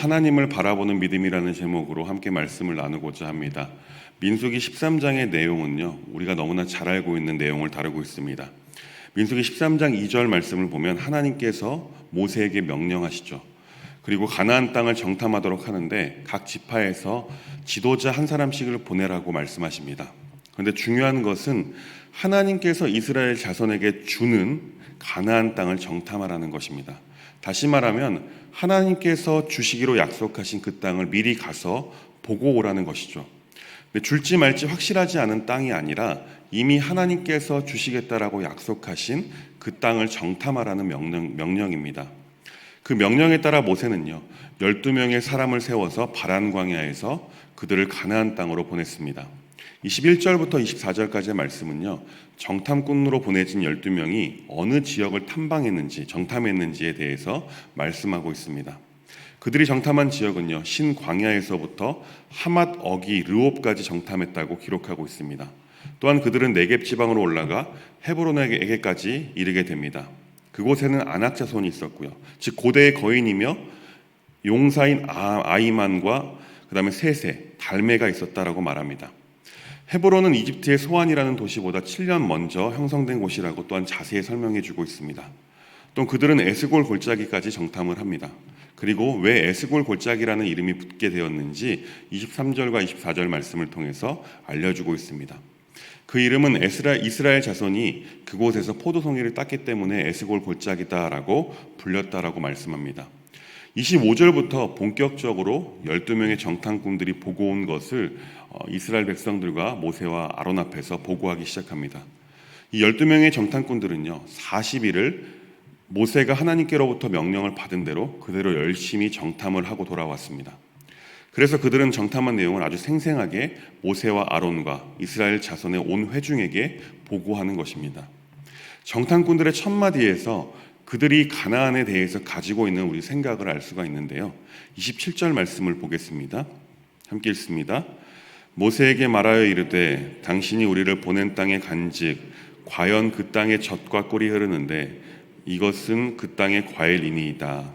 하나님을 바라보는 믿음이라는 제목으로 함께 말씀을 나누고자 합니다. 민수기 13장의 내용은요, 우리가 너무나 잘 알고 있는 내용을 다루고 있습니다. 민수기 13장 2절 말씀을 보면 하나님께서 모세에게 명령하시죠. 그리고 가나안 땅을 정탐하도록 하는데 각 지파에서 지도자 한 사람씩을 보내라고 말씀하십니다. 그런데 중요한 것은 하나님께서 이스라엘 자손에게 주는 가나안 땅을 정탐하라는 것입니다. 다시 말하면 하나님께서 주시기로 약속하신 그 땅을 미리 가서 보고 오라는 것이죠. 근데 줄지 말지 확실하지 않은 땅이 아니라 이미 하나님께서 주시겠다라고 약속하신 그 땅을 정탐하라는 명령입니다. 그 명령에 따라 모세는요, 12명의 사람을 세워서 바란 광야에서 그들을 가나안 땅으로 보냈습니다. 21절부터 24절까지의 말씀은요, 정탐꾼으로 보내진 12명이 어느 지역을 탐방했는지, 정탐했는지에 대해서 말씀하고 있습니다. 그들이 정탐한 지역은요, 신광야에서부터 하맛 어기 르옵까지 정탐했다고 기록하고 있습니다. 또한 그들은 네겝 지방으로 올라가 헤브론에게까지 이르게 됩니다. 그곳에는 아낙 자손이 있었고요, 즉 고대의 거인이며 용사인 아이만과 그 다음에 세세, 달메가 있었다라고 말합니다. 헤브론은 이집트의 소안이라는 도시보다 7년 먼저 형성된 곳이라고 또한 자세히 설명해 주고 있습니다. 또 그들은 에스골 골짜기까지 정탐을 합니다. 그리고 왜 에스골 골짜기라는 이름이 붙게 되었는지 23절과 24절 말씀을 통해서 알려주고 있습니다. 그 이름은 이스라엘 자손이 그곳에서 포도송이를 땄기 때문에 에스골 골짜기다라고 불렸다라고 말씀합니다. 25절부터 본격적으로 12명의 정탐꾼들이 보고 온 것을 이스라엘 백성들과 모세와 아론 앞에서 보고하기 시작합니다. 이 12명의 정탐꾼들은요, 40일을 모세가 하나님께로부터 명령을 받은 대로 그대로 열심히 정탐을 하고 돌아왔습니다. 그래서 그들은 정탐한 내용을 아주 생생하게 모세와 아론과 이스라엘 자손의 온 회중에게 보고하는 것입니다. 정탐꾼들의 첫 마디에서 그들이 가나안에 대해서 가지고 있는 우리 생각을 알 수가 있는데요. 27절 말씀을 보겠습니다. 함께 읽습니다. 모세에게 말하여 이르되 당신이 우리를 보낸 땅에 간즉 과연 그 땅에 젖과 꿀이 흐르는데 이것은 그 땅의 과일이니이다.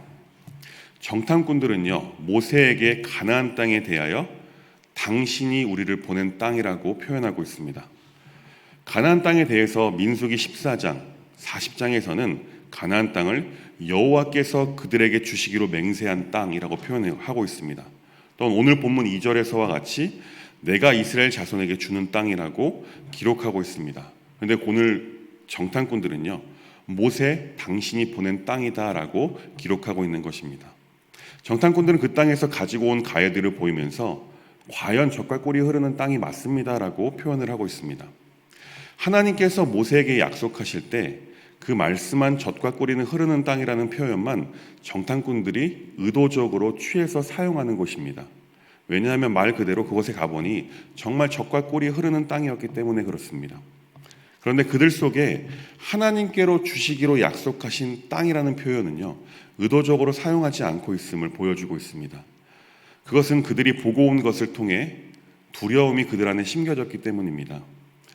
정탐꾼들은요, 모세에게 가나안 땅에 대하여 당신이 우리를 보낸 땅이라고 표현하고 있습니다. 가나안 땅에 대해서 민수기 14장, 40장에서는 가나안 땅을 여호와께서 그들에게 주시기로 맹세한 땅이라고 표현하고 있습니다. 또한 오늘 본문 2절에서와 같이 내가 이스라엘 자손에게 주는 땅이라고 기록하고 있습니다. 그런데 오늘 정탐꾼들은요, 모세 당신이 보낸 땅이다라고 기록하고 있는 것입니다. 정탐꾼들은 그 땅에서 가지고 온 가해들을 보이면서 과연 젖과 꿀이 흐르는 땅이 맞습니다라고 표현을 하고 있습니다. 하나님께서 모세에게 약속하실 때 그 말씀한 젖과 꿀이 흐르는 땅이라는 표현만 정탐꾼들이 의도적으로 취해서 사용하는 것입니다. 왜냐하면 말 그대로 그곳에 가보니 정말 젖과 꿀이 흐르는 땅이었기 때문에 그렇습니다. 그런데 그들 속에 하나님께로 주시기로 약속하신 땅이라는 표현은요, 의도적으로 사용하지 않고 있음을 보여주고 있습니다. 그것은 그들이 보고 온 것을 통해 두려움이 그들 안에 심겨졌기 때문입니다.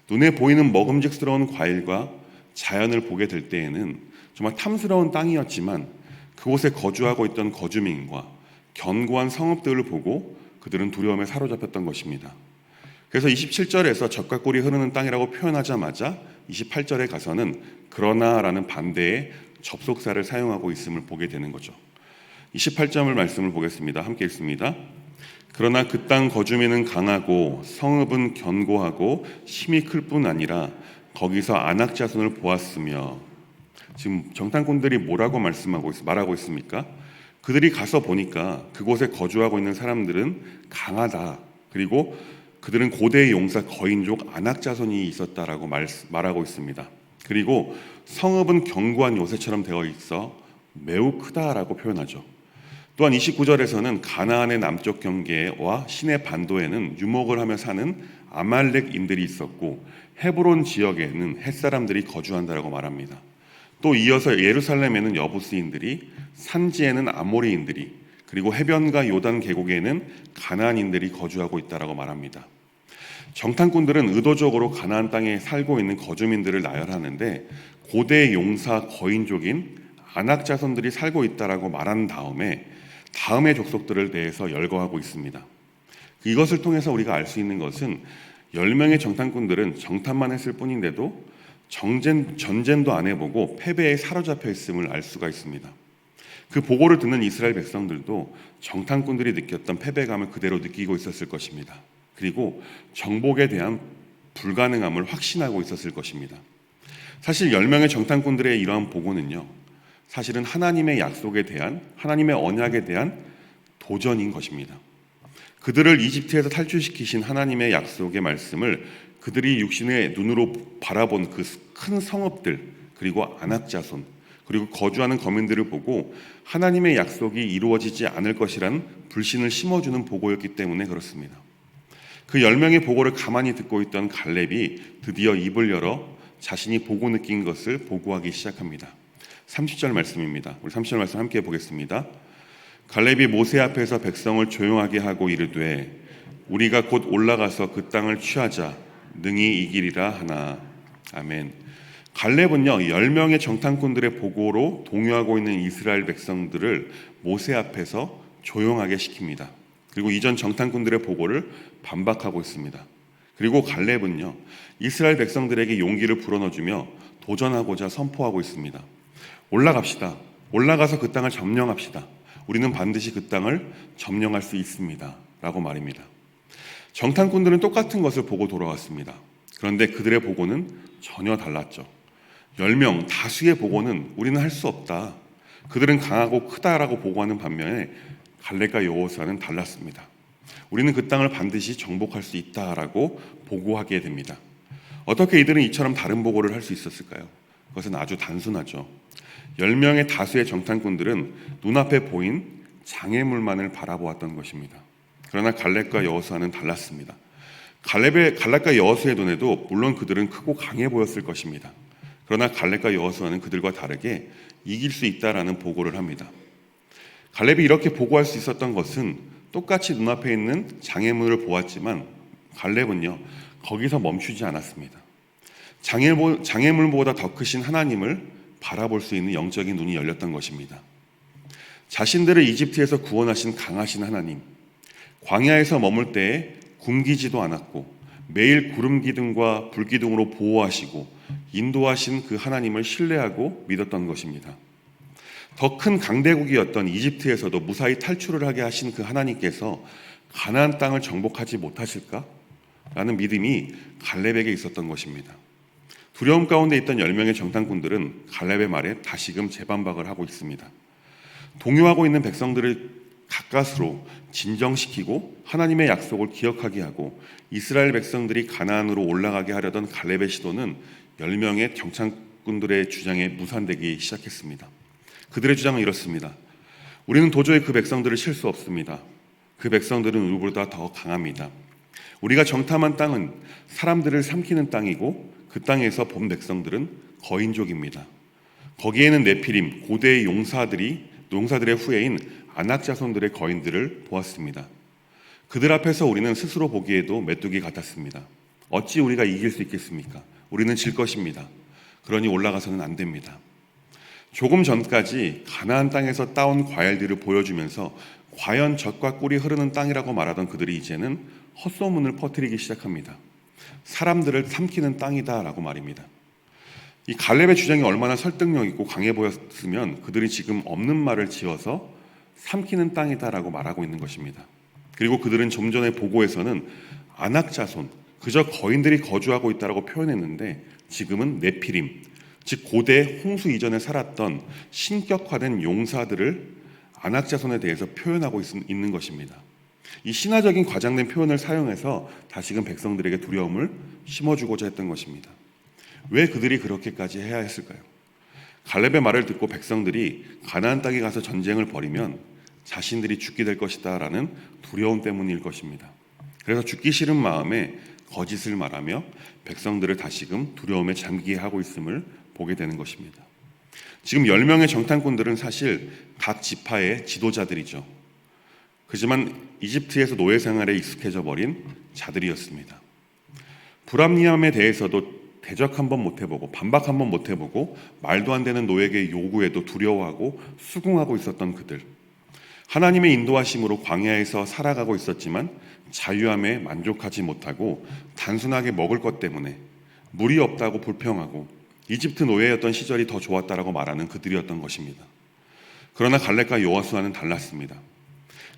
눈에 보이는 먹음직스러운 과일과 자연을 보게 될 때에는 정말 탐스러운 땅이었지만 그곳에 거주하고 있던 거주민과 견고한 성읍들을 보고 그들은 두려움에 사로잡혔던 것입니다. 그래서 27절에서 젖과 꿀이 흐르는 땅이라고 표현하자마자 28절에 가서는 그러나라는 반대의 접속사를 사용하고 있음을 보게 되는 거죠. 28절 말씀을 보겠습니다. 함께 읽습니다. 그러나 그 땅 거주민은 강하고 성읍은 견고하고 힘이 클 뿐 아니라 거기서 아낙 자손을 보았으며, 지금 정탐꾼들이 뭐라고 말하고 있습니까? 그들이 가서 보니까 그곳에 거주하고 있는 사람들은 강하다. 그리고 그들은 고대의 용사 거인족 아낙 자손이 있었다라고 말하고 있습니다. 그리고 성읍은 견고한 요새처럼 되어 있어 매우 크다라고 표현하죠. 또한 29절에서는 가나안의 남쪽 경계와 시내 반도에는 유목을 하며 사는 아말렉인들이 있었고 헤브론 지역에는 햇사람들이 거주한다라고 말합니다. 또 이어서 예루살렘에는 여부스인들이, 산지에는 아모리인들이, 그리고 해변과 요단 계곡에는 가나안인들이 거주하고 있다라고 말합니다. 정탐꾼들은 의도적으로 가나안 땅에 살고 있는 거주민들을 나열하는데 고대 용사 거인족인 아낙 자손들이 살고 있다라고 말한 다음에 다음의 족속들에 대해서 열거하고 있습니다. 이것을 통해서 우리가 알 수 있는 것은 10명의 정탐꾼들은 정탐만 했을 뿐인데도 전쟁도 안 해보고 패배에 사로잡혀 있음을 알 수가 있습니다. 그 보고를 듣는 이스라엘 백성들도 정탐꾼들이 느꼈던 패배감을 그대로 느끼고 있었을 것입니다. 그리고 정복에 대한 불가능함을 확신하고 있었을 것입니다. 사실 10명의 정탐꾼들의 이러한 보고는요, 사실은 하나님의 약속에 대한, 하나님의 언약에 대한 도전인 것입니다. 그들을 이집트에서 탈출시키신 하나님의 약속의 말씀을 그들이 육신의 눈으로 바라본 그 큰 성읍들, 그리고 아낙 자손, 그리고 거주하는 거민들을 보고 하나님의 약속이 이루어지지 않을 것이란 불신을 심어주는 보고였기 때문에 그렇습니다. 그 10명의 보고를 가만히 듣고 있던 갈렙이 드디어 입을 열어 자신이 보고 느낀 것을 보고하기 시작합니다. 30절 말씀입니다. 우리 30절 말씀 함께 보겠습니다. 갈렙이 모세 앞에서 백성을 조용하게 하고 이르되 우리가 곧 올라가서 그 땅을 취하자 능히 이기리라 하나. 아멘. 갈렙은요 10명의 정탐꾼들의 보고로 동요하고 있는 이스라엘 백성들을 모세 앞에서 조용하게 시킵니다. 그리고 이전 정탐꾼들의 보고를 반박하고 있습니다. 그리고 갈렙은요 이스라엘 백성들에게 용기를 불어넣어주며 도전하고자 선포하고 있습니다. 올라갑시다. 올라가서 그 땅을 점령합시다. 우리는 반드시 그 땅을 점령할 수 있습니다. 라고 말입니다. 정탐꾼들은 똑같은 것을 보고 돌아왔습니다. 그런데 그들의 보고는 전혀 달랐죠. 10명 다수의 보고는 우리는 할 수 없다. 그들은 강하고 크다라고 보고하는 반면에 갈렙과 여호수아는 달랐습니다. 우리는 그 땅을 반드시 정복할 수 있다라고 보고하게 됩니다. 어떻게 이들은 이처럼 다른 보고를 할 수 있었을까요? 그것은 아주 단순하죠. 10명의 다수의 정탐꾼들은 눈앞에 보인 장애물만을 바라보았던 것입니다. 그러나 갈렙과 여호수아는 달랐습니다. 갈렙과 여호수아의 눈에도 물론 그들은 크고 강해 보였을 것입니다. 그러나 갈렙과 여호수아는 그들과 다르게 이길 수 있다라는 보고를 합니다. 갈렙이 이렇게 보고할 수 있었던 것은 똑같이 눈앞에 있는 장애물을 보았지만 갈렙은요 거기서 멈추지 않았습니다. 장애물보다 더 크신 하나님을 바라볼 수 있는 영적인 눈이 열렸던 것입니다. 자신들을 이집트에서 구원하신 강하신 하나님, 광야에서 머물 때에 굶기지도 않았고 매일 구름 기둥과 불 기둥으로 보호하시고 인도하신 그 하나님을 신뢰하고 믿었던 것입니다. 더 큰 강대국이었던 이집트에서도 무사히 탈출을 하게 하신 그 하나님께서 가나안 땅을 정복하지 못하실까? 라는 믿음이 갈렙에게 있었던 것입니다. 두려움 가운데 있던 10명의 정탐꾼들은 갈렙의 말에 다시금 재반박을 하고 있습니다. 동요하고 있는 백성들을 가까스로 진정시키고 하나님의 약속을 기억하게 하고 이스라엘 백성들이 가나안으로 올라가게 하려던 갈렙의 시도는 10명의 정탐꾼들의 주장에 무산되기 시작했습니다. 그들의 주장은 이렇습니다. 우리는 도저히 그 백성들을 칠 수 없습니다. 그 백성들은 우리보다 더 강합니다. 우리가 정탐한 땅은 사람들을 삼키는 땅이고 그 땅에서 본 백성들은 거인족입니다. 거기에는 네피림, 고대의 용사들의 후예인 아낙 자손들의 거인들을 보았습니다. 그들 앞에서 우리는 스스로 보기에도 메뚜기 같았습니다. 어찌 우리가 이길 수 있겠습니까? 우리는 질 것입니다. 그러니 올라가서는 안 됩니다. 조금 전까지 가나안 땅에서 따온 과일들을 보여주면서 과연 젖과 꿀이 흐르는 땅이라고 말하던 그들이 이제는 헛소문을 퍼뜨리기 시작합니다. 사람들을 삼키는 땅이다라고 말입니다. 이 갈렙의 주장이 얼마나 설득력 있고 강해 보였으면 그들이 지금 없는 말을 지어서 삼키는 땅이다라고 말하고 있는 것입니다. 그리고 그들은 좀 전에 보고에서는 아낙 자손, 그저 거인들이 거주하고 있다라고 표현했는데 지금은 네피림, 즉 고대 홍수 이전에 살았던 신격화된 용사들을 아낙 자손에 대해서 표현하고 있는 것입니다. 이 신화적인 과장된 표현을 사용해서 다시금 백성들에게 두려움을 심어주고자 했던 것입니다. 왜 그들이 그렇게까지 해야 했을까요? 갈렙의 말을 듣고 백성들이 가나안 땅에 가서 전쟁을 벌이면 자신들이 죽게 될 것이다 라는 두려움 때문일 것입니다. 그래서 죽기 싫은 마음에 거짓을 말하며 백성들을 다시금 두려움에 잠기게 하고 있음을 보게 되는 것입니다. 지금 10명의 정탐꾼들은 사실 각 지파의 지도자들이죠. 하지만 이집트에서 노예 생활에 익숙해져 버린 자들이었습니다. 불합리함에 대해서도 대적 한번 못 해보고 반박 한번 못 해보고 말도 안 되는 노예의 요구에도 두려워하고 수긍하고 있었던 그들. 하나님의 인도하심으로 광야에서 살아가고 있었지만 자유함에 만족하지 못하고 단순하게 먹을 것 때문에 물이 없다고 불평하고 이집트 노예였던 시절이 더 좋았다라고 말하는 그들이었던 것입니다. 그러나 갈렙과 여호수아는 달랐습니다.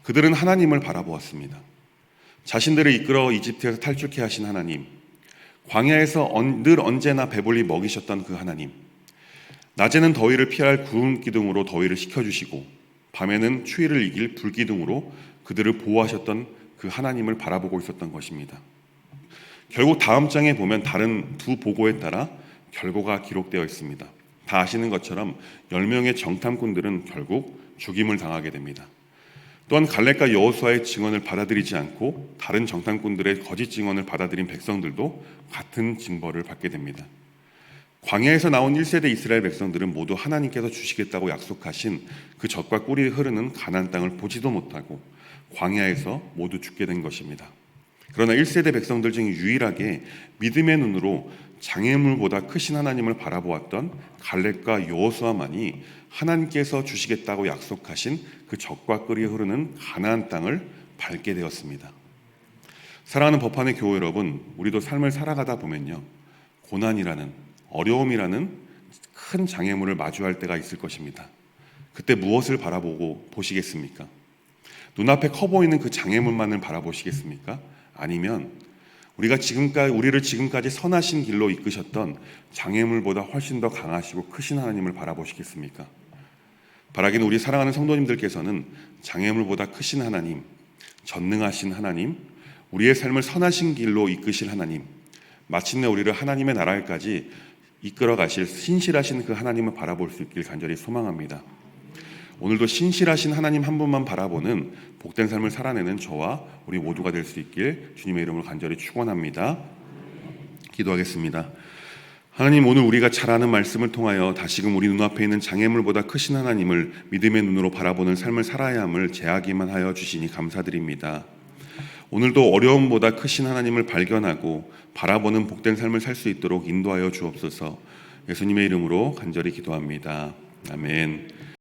그들은 하나님을 바라보았습니다. 자신들을 이끌어 이집트에서 탈출케 하신 하나님, 광야에서 늘 언제나 배불리 먹이셨던 그 하나님, 낮에는 더위를 피할 구름 기둥으로 더위를 식혀주시고 밤에는 추위를 이길 불 기둥으로 그들을 보호하셨던 그 하나님을 바라보고 있었던 것입니다. 결국 다음 장에 보면 다른 두 보고에 따라 결과가 기록되어 있습니다. 다 아시는 것처럼 10명의 정탐꾼들은 결국 죽임을 당하게 됩니다. 또한 갈렙과 여호수아의 증언을 받아들이지 않고 다른 정탐꾼들의 거짓 증언을 받아들인 백성들도 같은 징벌을 받게 됩니다. 광야에서 나온 1세대 이스라엘 백성들은 모두 하나님께서 주시겠다고 약속하신 그 젖과 꿀이 흐르는 가나안 땅을 보지도 못하고 광야에서 모두 죽게 된 것입니다. 그러나 1세대 백성들 중에 유일하게 믿음의 눈으로 장애물보다 크신 하나님을 바라보았던 갈렙과 여호수아만이 하나님께서 주시겠다고 약속하신 그 젖과 꿀이 흐르는 가나안 땅을 밟게 되었습니다. 사랑하는 법한의 교회 여러분, 우리도 삶을 살아가다 보면요, 고난이라는, 어려움이라는 큰 장애물을 마주할 때가 있을 것입니다. 그때 무엇을 바라보고 보시겠습니까? 눈앞에 커 보이는 그 장애물만을 바라보시겠습니까? 아니면 우리를 지금까지 선하신 길로 이끄셨던 장애물보다 훨씬 더 강하시고 크신 하나님을 바라보시겠습니까? 바라기는 우리 사랑하는 성도님들께서는 장애물보다 크신 하나님, 전능하신 하나님, 우리의 삶을 선하신 길로 이끄실 하나님, 마침내 우리를 하나님의 나라에까지 이끌어 가실 신실하신 그 하나님을 바라볼 수 있길 간절히 소망합니다. 오늘도 신실하신 하나님 한 분만 바라보는 복된 삶을 살아내는 저와 우리 모두가 될 수 있길 주님의 이름으로 간절히 축원합니다. 기도하겠습니다. 하나님, 오늘 우리가 잘 아는 말씀을 통하여 다시금 우리 눈앞에 있는 장애물보다 크신 하나님을 믿음의 눈으로 바라보는 삶을 살아야 함을 제하기만 하여 주시니 감사드립니다. 오늘도 어려움보다 크신 하나님을 발견하고 바라보는 복된 삶을 살 수 있도록 인도하여 주옵소서. 예수님의 이름으로 간절히 기도합니다. 아멘.